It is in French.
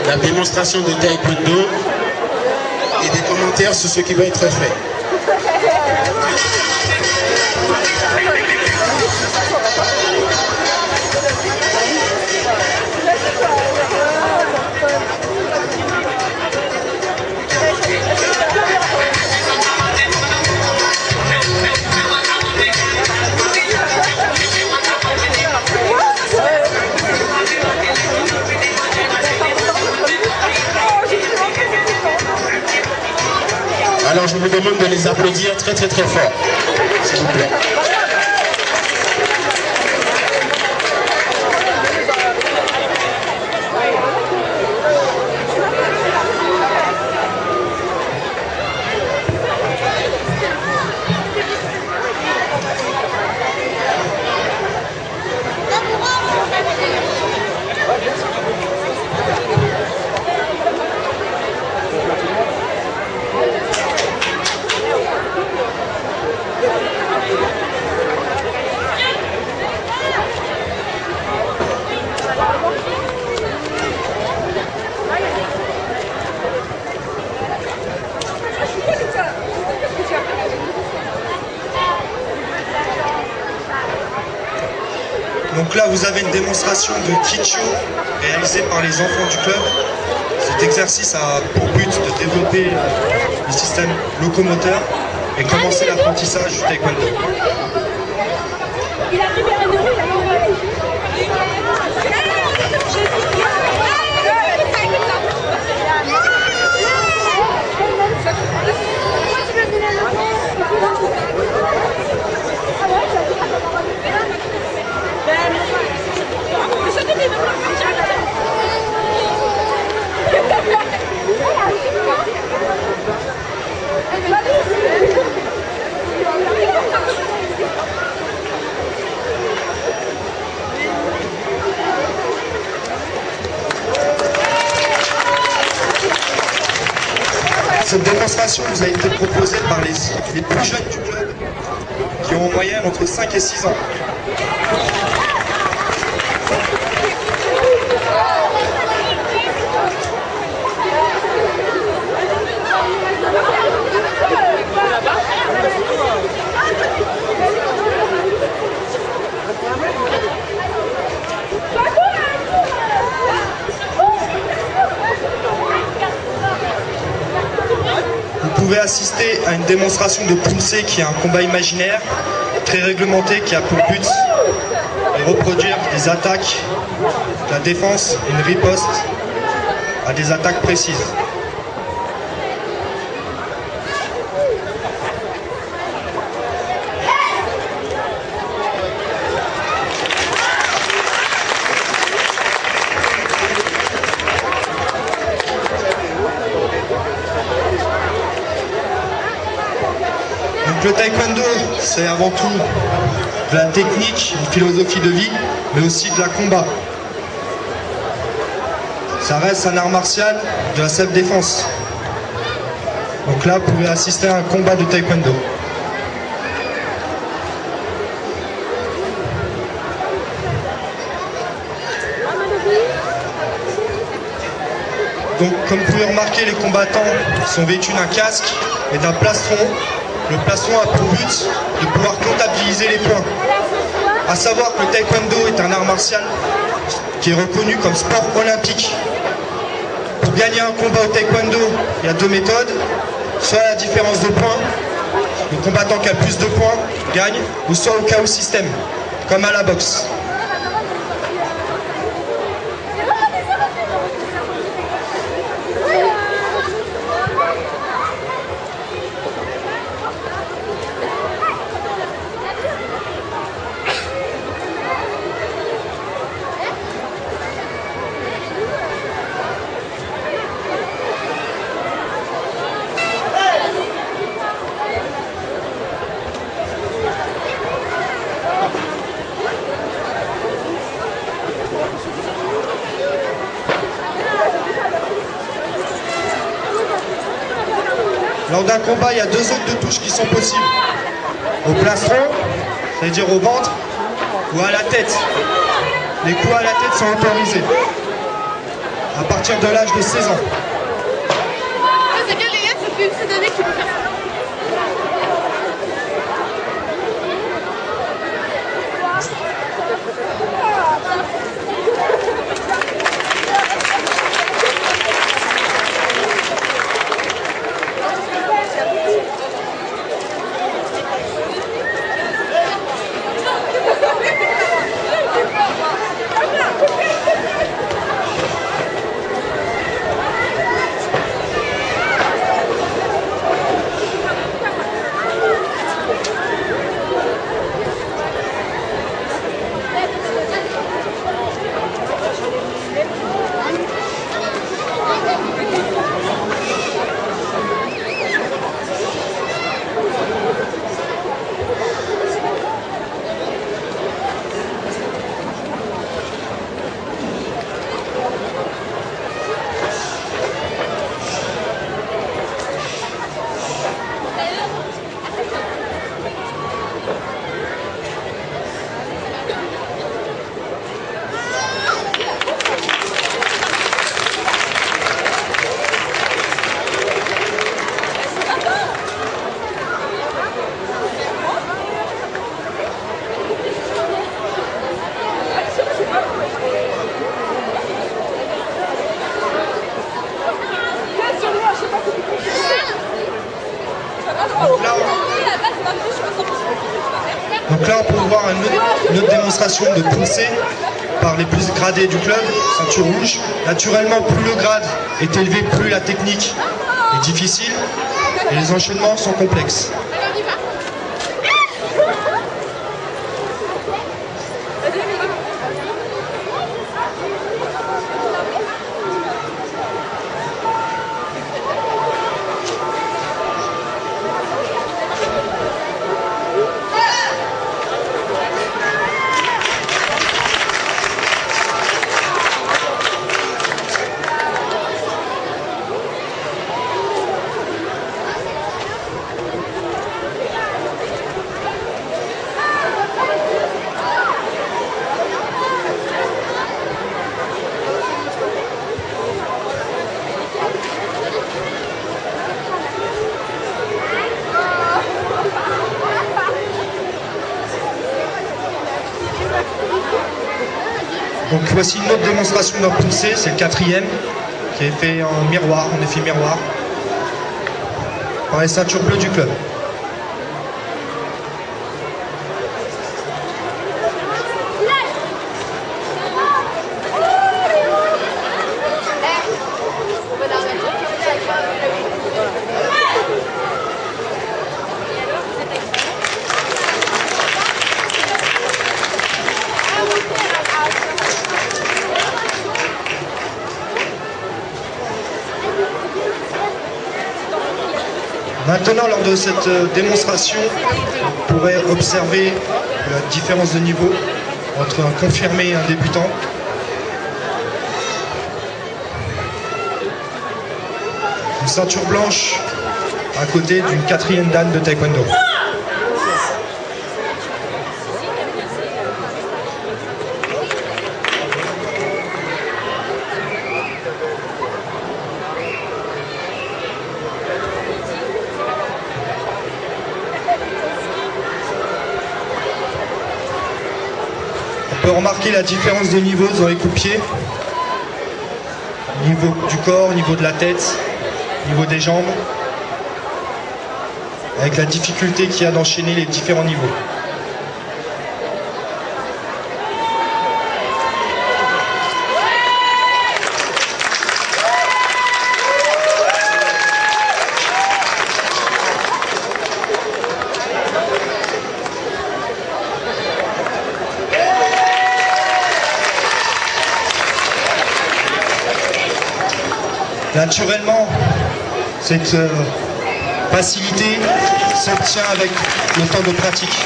la démonstration de taekwondo et des commentaires sur ce qui va être fait. Alors je vous demande de les applaudir très très très fort, s'il vous plaît. Donc là, vous avez une démonstration de Kicho réalisée par les enfants du club. Cet exercice a pour but de développer le système locomoteur et commencer l'apprentissage du taekwondo. Cette démonstration vous a été proposée par les plus jeunes du club, qui ont en moyenne entre 5 et 6 ans. Vous pouvez assister à une démonstration de Pounce, qui est un combat imaginaire, très réglementé, qui a pour but de reproduire des attaques, de la défense, une riposte à des attaques précises. Donc le taekwondo, c'est avant tout de la technique, une philosophie de vie, mais aussi de la combat. Ça reste un art martial de la self-défense. Donc là, vous pouvez assister à un combat de taekwondo. Donc, comme vous pouvez remarquer, les combattants sont vêtus d'un casque et d'un plastron. Le plastron a pour but de pouvoir comptabiliser les points. A savoir que le taekwondo est un art martial qui est reconnu comme sport olympique. Pour gagner un combat au taekwondo, il y a deux méthodes. Soit la différence de points, le combattant qui a le plus de points gagne, ou soit au KO système, comme à la boxe. Lors d'un combat, il y a deux zones de touche qui sont possibles. Au plastron, c'est-à-dire au ventre, ou à la tête. Les coups à la tête sont autorisés. à partir de l'âge de 16 ans. C'est bien les gars, ça fait une petite année qu'il peut faire ça. Donc là, on peut voir une autre démonstration de poussée par les plus gradés du club, ceinture rouge. Naturellement, plus le grade est élevé, plus la technique est difficile et les enchaînements sont complexes. Donc voici une autre démonstration d'un poussé, c'est le quatrième, qui est fait en miroir, en effet miroir, par les ceintures bleues du club. Maintenant, lors de cette démonstration, on pourrait observer la différence de niveau entre un confirmé et un débutant. Une ceinture blanche à côté d'une quatrième dan de taekwondo. On peut remarquer la différence de niveau dans les coups de pied, niveau du corps, niveau de la tête, niveau des jambes, avec la difficulté qu'il y a d'enchaîner les différents niveaux. Naturellement, cette facilité s'obtient avec le temps de pratique.